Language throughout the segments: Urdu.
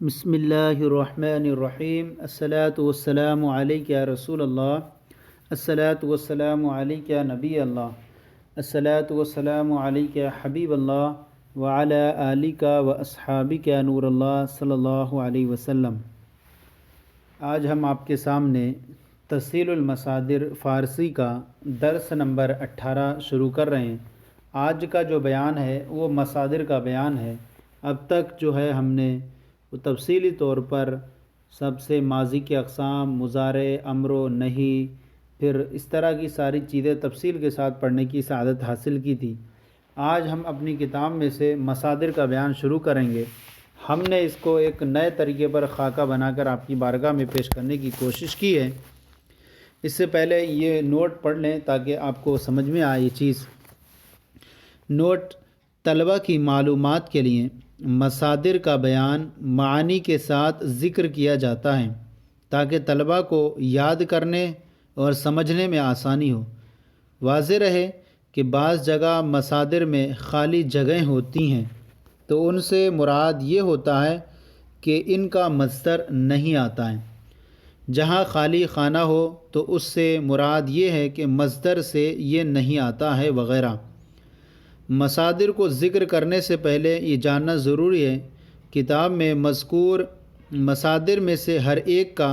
بسم اللہ الرحمن الرحیم الصلاۃ والسلام علیک یا رسول اللہ الصلاۃ والسلام علیک یا نبی اللہ الصلاۃ والسلام علیک یا حبیب اللہ وعلی آلک و اصحابک یا نور اللہ صلی اللہ علیہ وسلم۔ آج ہم آپ کے سامنے تسہیل المصادر فارسی کا درس نمبر 18 شروع کر رہے ہیں۔ آج کا جو بیان ہے وہ مصادر کا بیان ہے۔ اب تک جو ہے ہم نے وہ تفصیلی طور پر سب سے ماضی کی اقسام، مضارع، امر و نہی، پھر اس طرح کی ساری چیزیں تفصیل کے ساتھ پڑھنے کی سعادت حاصل کی تھی۔ آج ہم اپنی کتاب میں سے مصادر کا بیان شروع کریں گے۔ ہم نے اس کو ایک نئے طریقے پر خاکہ بنا کر آپ کی بارگاہ میں پیش کرنے کی کوشش کی ہے۔ اس سے پہلے یہ نوٹ پڑھ لیں تاکہ آپ کو سمجھ میں آئے یہ چیز۔ نوٹ: طلبہ کی معلومات کے لیے مصادر کا بیان معانی کے ساتھ ذکر کیا جاتا ہے تاکہ طلبہ کو یاد کرنے اور سمجھنے میں آسانی ہو۔ واضح رہے کہ بعض جگہ مصادر میں خالی جگہیں ہوتی ہیں تو ان سے مراد یہ ہوتا ہے کہ ان کا مصدر نہیں آتا ہے۔ جہاں خالی خانہ ہو تو اس سے مراد یہ ہے کہ مصدر سے یہ نہیں آتا ہے وغیرہ۔ مصادر کو ذکر کرنے سے پہلے یہ جاننا ضروری ہے کتاب میں مذکور مصادر میں سے ہر ایک کا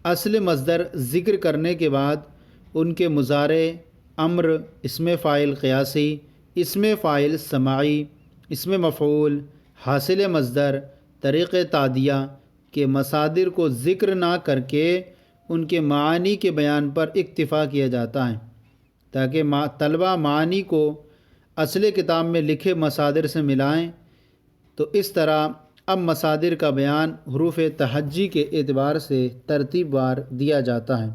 اصل مصدر ذکر کرنے کے بعد ان کے مضارع، امر، اسم فاعل قیاسی، اسم فاعل سماعی، اسم مفعول، حاصل مصدر، طریق تعدیہ کے مصادر کو ذکر نہ کر کے ان کے معانی کے بیان پر اکتفا کیا جاتا ہے تاکہ طلبہ معانی کو اصل کتاب میں لکھے مصادر سے ملائیں۔ تو اس طرح اب مصادر کا بیان حروف تہجی کے اعتبار سے ترتیب وار دیا جاتا ہے۔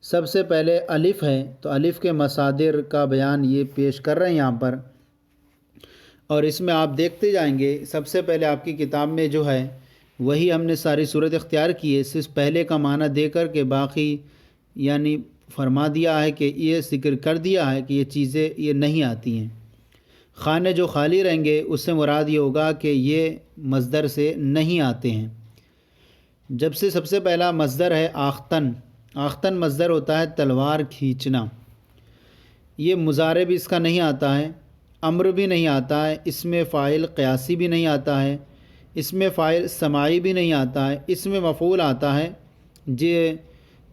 سب سے پہلے الف ہے تو الف کے مصادر کا بیان یہ پیش کر رہے ہیں یہاں پر، اور اس میں آپ دیکھتے جائیں گے۔ سب سے پہلے آپ کی کتاب میں جو ہے وہی ہم نے ساری صورت اختیار کی ہے، صرف پہلے کا معنی دے کر کے باقی یعنی فرما دیا ہے کہ یہ ذکر کر دیا ہے کہ یہ چیزیں یہ نہیں آتی ہیں۔ خانے جو خالی رہیں گے اس سے مراد یہ ہوگا کہ یہ مصدر سے نہیں آتے ہیں۔ جب سے سب سے پہلا مصدر ہے آختن۔ آختن مصدر ہوتا ہے تلوار کھینچنا۔ یہ مضارع بھی اس کا نہیں آتا ہے، امر بھی نہیں آتا ہے، اسم فاعل قیاسی بھی نہیں آتا ہے، اسم فاعل سماعی بھی نہیں آتا ہے، اسم مفعول آتا ہے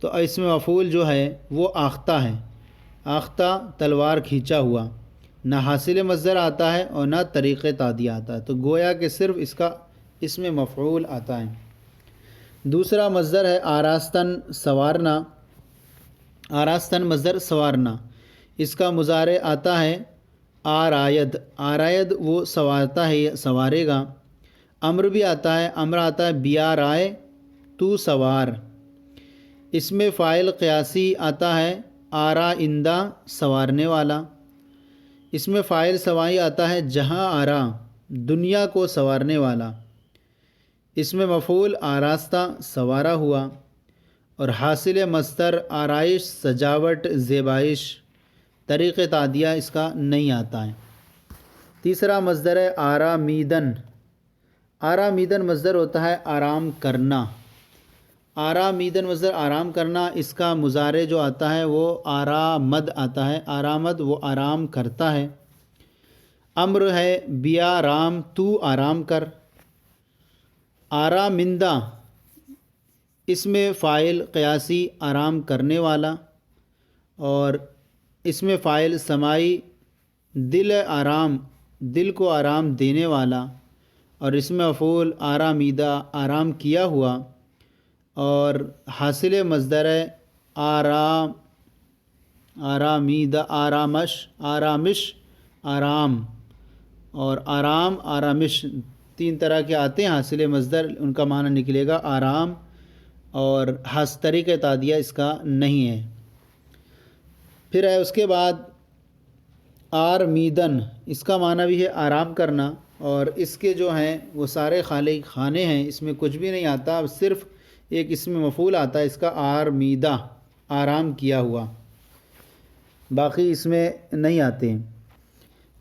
تو اسم مفعول جو ہے وہ آختہ ہے۔ آختہ تلوار کھینچا ہوا، نہ حاصل مصدر آتا ہے اور نہ طریق تعدیہ آتا ہے، تو گویا کہ صرف اس کا اسم مفعول آتا ہے۔ دوسرا مصدر ہے آراستن سوارنا۔ آراستن مصدر سوارنا، اس کا مضارع آتا ہے آراید۔ آراید وہ سوارتا ہے، سوارے گا۔ امر بھی آتا ہے، امر آتا ہے بیا رائے تو سوار۔ اسم فاعل قیاسی آتا ہے آرا اندہ سوارنے والا۔ اسم فاعل سماعی آتا ہے جہاں آرا دنیا کو سوارنے والا۔ اسم مفعول آراستہ سوارا ہوا، اور حاصل مصدر آرائش، سجاوٹ، زیبائش۔ طریق تعدیہ اس کا نہیں آتا ہے۔ تیسرا مصدر ہے آرامیدن۔ آرامیدن مصدر ہوتا ہے آرام کرنا۔ آرامیدن مصدر آرام کرنا، اس کا مضارع جو آتا ہے وہ آرامد آتا ہے۔ آرامد وہ آرام کرتا ہے۔ امر ہے بیا رام تو آرام کر۔ آرامندہ اسم فاعل قیاسی آرام کرنے والا، اور اسم فاعل سماعی دل آرام، دل کو آرام دینے والا، اور اسم مفعول آرامیدہ آرام کیا ہوا، اور حاصل مصدر ہے آرامیدہ آرامش، آرامش آرام، اور آرام آرامش تین طرح کے آتے ہیں حاصل مصدر، ان کا معنی نکلے گا آرام، اور طریق تعدیہ اس کا نہیں ہے۔ پھر ہے اس کے بعد آرمیدن، اس کا معنی بھی ہے آرام کرنا، اور اس کے جو ہیں وہ سارے خالی خانے ہیں، اس میں کچھ بھی نہیں آتا، صرف ایک اسم مفعول آتا ہے اس کا آرمیدہ، آرام کیا ہوا، باقی اس میں نہیں آتے ہیں۔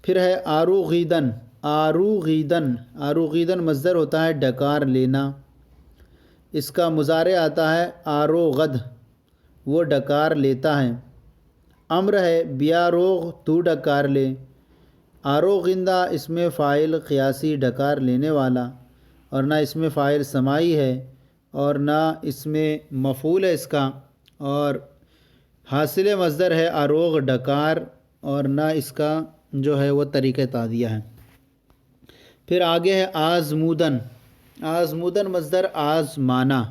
پھر ہے آروغیدن۔ آروغیدن، آروغیدن مصدر ہوتا ہے ڈکار لینا، اس کا مضارع آتا ہے آروغد، وہ ڈکار لیتا ہے۔ امر ہے بیاروغ، تو ڈکار لے۔ آروغندہ اس میں فاعل قیاسی ڈکار لینے والا، اور نہ اس میں فاعل سماعی ہے، اور نہ اس میں مفعول ہے اس کا، اور حاصل مصدر ہے آروغ ڈکار، اور نہ اس کا جو ہے وہ طریقہ تعدیہ ہے۔ پھر آگے ہے آزمودن، آزمودن مصدر آزمانا،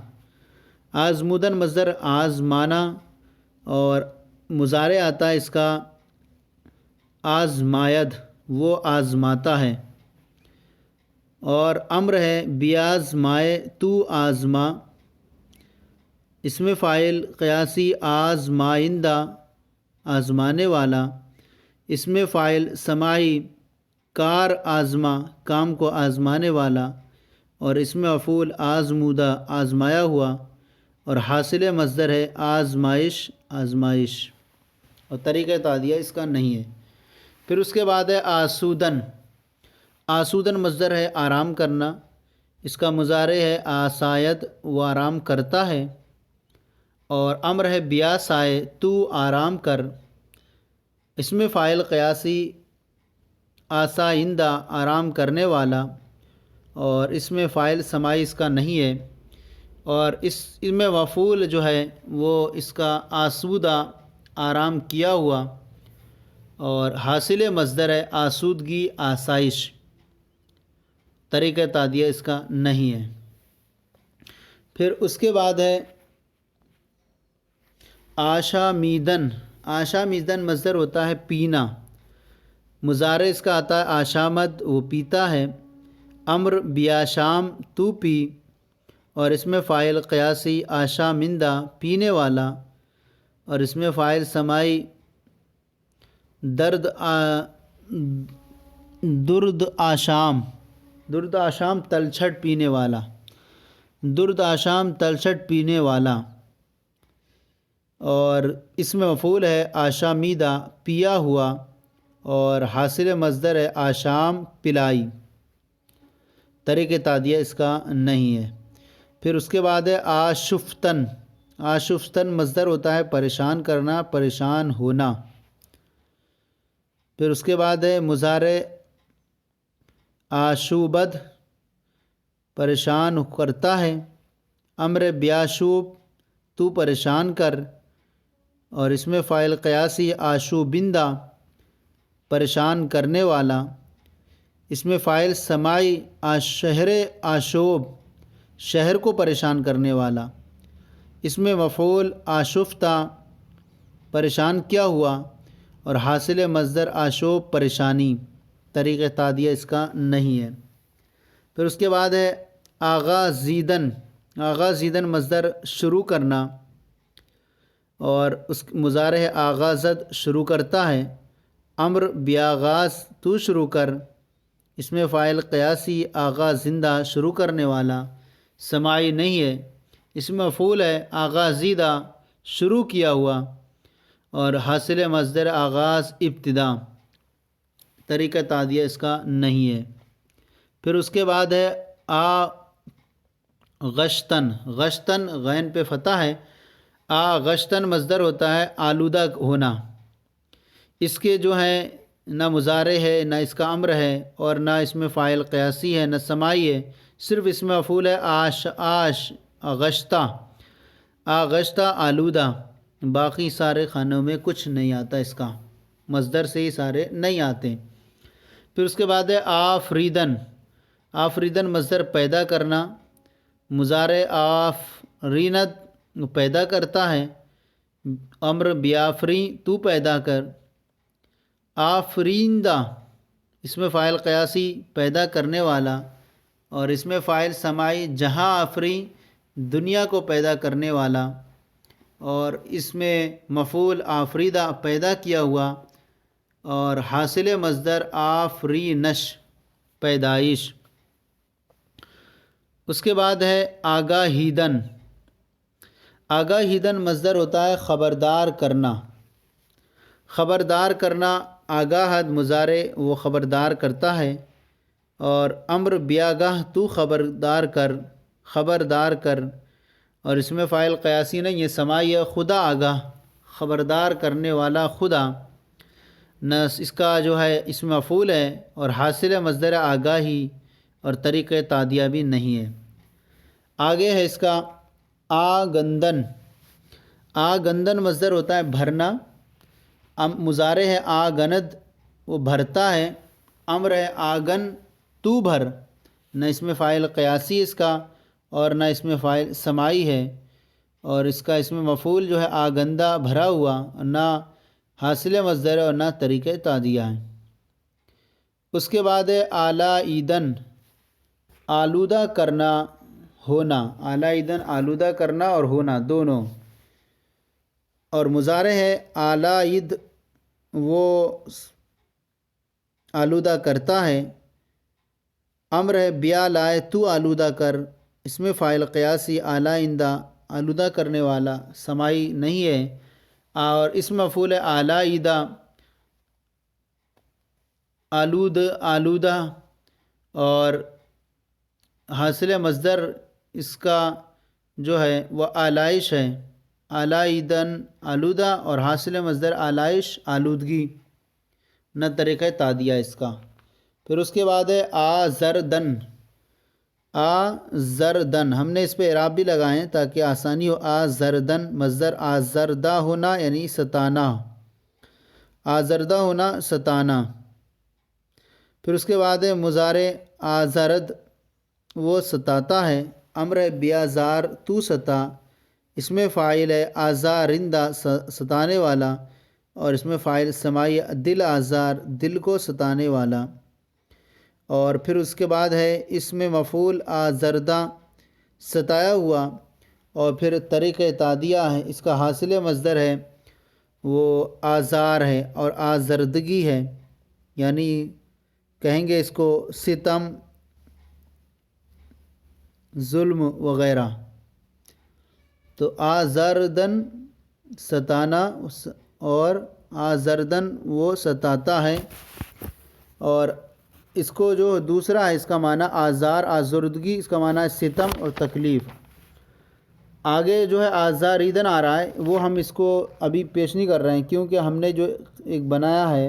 آزمودن مصدر آزمانا، اور مضارع آتا ہے اس کا آزماید، وہ آزماتا ہے، اور امر ہے بیازمائے، تو آزما، اس میں فاعل قیاسی آزمائندہ، آزمانے والا، اس میں فاعل سماعی کار آزما، کام کو آزمانے والا، اور اس میں مفعول آزمودہ، آزمایا ہوا، اور حاصل مصدر ہے آزمائش، آزمائش، اور طریقہ تعدیہ اس کا نہیں ہے۔ پھر اس کے بعد ہے آسودن، آسودن مصدر ہے آرام کرنا، اس کا مضارع ہے آسایت، وہ آرام کرتا ہے، اور امر ہے بیاسائے، تو آرام کر، اس میں فاعل قیاسی آسائندہ، آرام کرنے والا، اور اس میں فاعل سماعی اس کا نہیں ہے، اور اس میں مفعول جو ہے وہ اس کا آسودہ، آرام کیا ہوا، اور حاصل مصدر ہے آسودگی، آسائش، طریقہ تعدیہ اس کا نہیں ہے۔ پھر اس کے بعد ہے آشامیدن، آشامیدن مصدر ہوتا ہے پینا، مضارع اس کا آتا ہے آشامد، وہ پیتا ہے، امر بیاشام، تو پی، اور اس میں فاعل قیاسی آشامندہ، پینے والا، اور اس میں فاعل سماعی درد آشام، درد آشام تلچھٹ پینے والا، درد آشام تلچھٹ پینے والا، اور اس میں مفعول ہے آشامیدہ، پیا ہوا، اور حاصل مصدر ہے آشام، پلائی، طریقہ تعدیہ اس کا نہیں ہے۔ پھر اس کے بعد ہے آشفتن، آشفتن مصدر ہوتا ہے پریشان کرنا، پریشان ہونا۔ پھر اس کے بعد ہے مضارع آشوبد، پریشان کرتا ہے، امر بیاشوب، تو پریشان کر، اور اس میں فاعل قیاسی آشوبندہ، پریشان کرنے والا، اس میں فاعل سماعی شہر آشوب، شہر کو پریشان کرنے والا، اس میں مفعول آشفتہ، پریشان کیا ہوا، اور حاصل مصدر آشوب، پریشانی، طریقہ تعدیہ اس کا نہیں ہے۔ پھر اس کے بعد ہے آغازیدن، آغازیدن مصدر شروع کرنا، اور اس مضارع ہے آغازد، شروع کرتا ہے، امر بیاغاز، تو شروع کر، اس میں فاعل قیاسی آغازندہ، شروع کرنے والا، سماعی نہیں ہے، اس میں مفعول ہے آغازیدہ، شروع کیا ہوا، اور حاصل مصدر آغاز، ابتدا، طریقہ تعدیہ اس کا نہیں ہے۔ پھر اس کے بعد ہے غشتن، غشتن غین پہ فتح ہے، غشتن مصدر ہوتا ہے آلودہ ہونا، اس کے جو ہے نہ مضارع ہے، نہ اس کا امر ہے، اور نہ اس میں فاعل قیاسی ہے، نہ سماعی ہے، صرف اس میں مفعول ہے آغشتہ، آغشتہ، آلودہ، باقی سارے خانوں میں کچھ نہیں آتا، اس کا مصدر سے ہی سارے نہیں آتے۔ پھر اس کے بعد ہے آفریدن، آفریدن مصدر پیدا کرنا، مضارع آفرینت، پیدا کرتا ہے، امر بیافری، تو پیدا کر، آفریندہ، اس میں فاعل قیاسی پیدا کرنے والا، اور اس میں فاعل سماعی جہاں آفری، دنیا کو پیدا کرنے والا، اور اس میں مفعول آفریدہ، پیدا کیا ہوا، اور حاصل مصدر آفرینش، پیدائش۔ اس کے بعد ہے آگاہیدن، آگاہیدن مصدر ہوتا ہے خبردار کرنا، خبردار کرنا، آگاہد مضارع، وہ خبردار کرتا ہے، اور امر بیاگاہ تو خبردار کر، اور اس میں فاعل قیاسی نہیں ہے، سماعی ہے، خدا آگاہ، خبردار کرنے والا خدا، نہ اس کا جو ہے اسم مفعول ہے، اور حاصل مصدر آگاہی اور طریقہ تعدیہ بھی نہیں ہے۔ آگے ہے اس کا آگندن۔ آگندن مصدر ہوتا ہے بھرنا، مضارع ہے آگند، وہ بھرتا ہے، امر ہے آگن تو بھر، نہ اس میں فاعل قیاسی اس کا اور نہ اس میں فاعل سماعی ہے، اور اس کا اس میں مفعول جو ہے آگندہ بھرا ہوا، نہ حاصل مصدر اور نہ طریقہ تعدیہ ہے۔ اس کے بعد ہے آلائیدن، آلودہ کرنا، ہونا، آلائیدن آلودہ کرنا اور ہونا دونوں، اور مضارع ہے آلائد، وہ آلودہ کرتا ہے، امر ہے بیا لائے تو آلودہ کر، اس میں فاعل قیاسی آلائندہ آلودہ کرنے والا، سماعی نہیں ہے، اور اس مفعول ہے آلائدہ آلودہ، اور حاصل مصدر اس کا جو ہے وہ آلائش ہے، آلائدن آلودہ، اور حاصل مصدر آلائش آلودگی، نہ طریقہ تعدیہ اس کا۔ پھر اس کے بعد ہے آزردن۔ آزردن ہم نے اس پہ اعراب بھی لگائے ہیں تاکہ آسانی ہو۔ آزردن مصدر آزردہ ہونا یعنی ستانا، آزردہ ہونا ستانا۔ پھر اس کے بعد ہے مضارع آزرد، وہ ستاتا ہے، امر ہے بیازار تو ستا، اس میں فاعل ہے آزارندہ ستانے والا، اور اس میں فاعل سماعی دل آزار دل کو ستانے والا، اور پھر اس کے بعد ہے اس میں مفعول آزردہ ستایا ہوا، اور پھر طریقہ تعدیہ ہے، اس کا حاصل مصدر ہے وہ آزار ہے اور آزردگی ہے، یعنی کہیں گے اس کو ستم، ظلم وغیرہ۔ تو آزردن ستانا اور آزردن وہ ستاتا ہے، اور اس کو جو دوسرا ہے اس کا معنی آزار آزردگی، اس کا معنی ہے ستم اور تکلیف۔ آگے جو ہے آزاریدن آ رہا ہے، وہ ہم اس کو ابھی پیش نہیں کر رہے ہیں کیونکہ ہم نے جو ایک بنایا ہے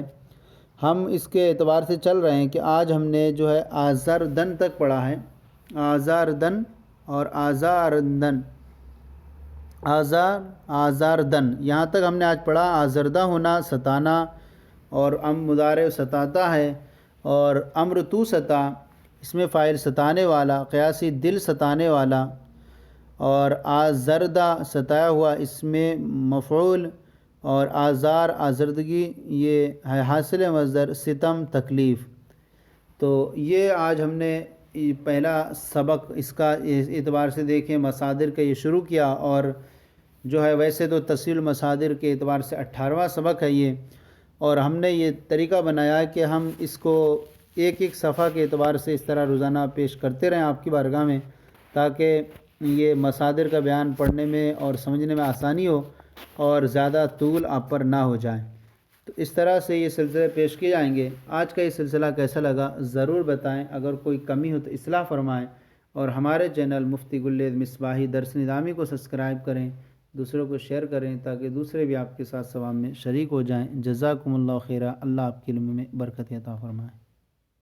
ہم اس کے اعتبار سے چل رہے ہیں کہ آج ہم نے جو ہے آزردن تک پڑھا ہے، آزاردن اور آزاردن، آزاردن یہاں تک ہم نے آج پڑھا۔ آزردہ ہونا ستانا، اور مضارع ستاتا ہے، اور امر تو ستا، اس میں فاعل ستانے والا، قیاسی دل ستانے والا، اور آزردہ ستایا ہوا اس میں مفعول، اور آزار آزردگی یہ ہے حاصل مصدر ستم تکلیف۔ تو یہ آج ہم نے پہلا سبق اس کا اس اعتبار سے دیکھیں مصادر کا یہ شروع کیا، اور جو ہے ویسے تو تفصیل مصادر کے اعتبار سے 18واں سبق ہے یہ، اور ہم نے یہ طریقہ بنایا ہے کہ ہم اس کو ایک ایک صفحہ کے اعتبار سے اس طرح روزانہ پیش کرتے رہیں آپ کی بارگاہ میں، تاکہ یہ مصادر کا بیان پڑھنے میں اور سمجھنے میں آسانی ہو اور زیادہ طول آپ پر نہ ہو جائے۔ تو اس طرح سے یہ سلسلے پیش کیے جائیں گے۔ آج کا یہ سلسلہ کیسا لگا ضرور بتائیں، اگر کوئی کمی ہو تو اصلاح فرمائیں، اور ہمارے چینل مفتی گلید مصباحی درس نظامی کو سبسکرائب کریں، دوسروں کو شیئر کریں تاکہ دوسرے بھی آپ کے ساتھ ثواب میں شریک ہو جائیں۔ جزاکم اللہ خیرہ، اللہ آپ کے علم میں برکت عطا فرمائے۔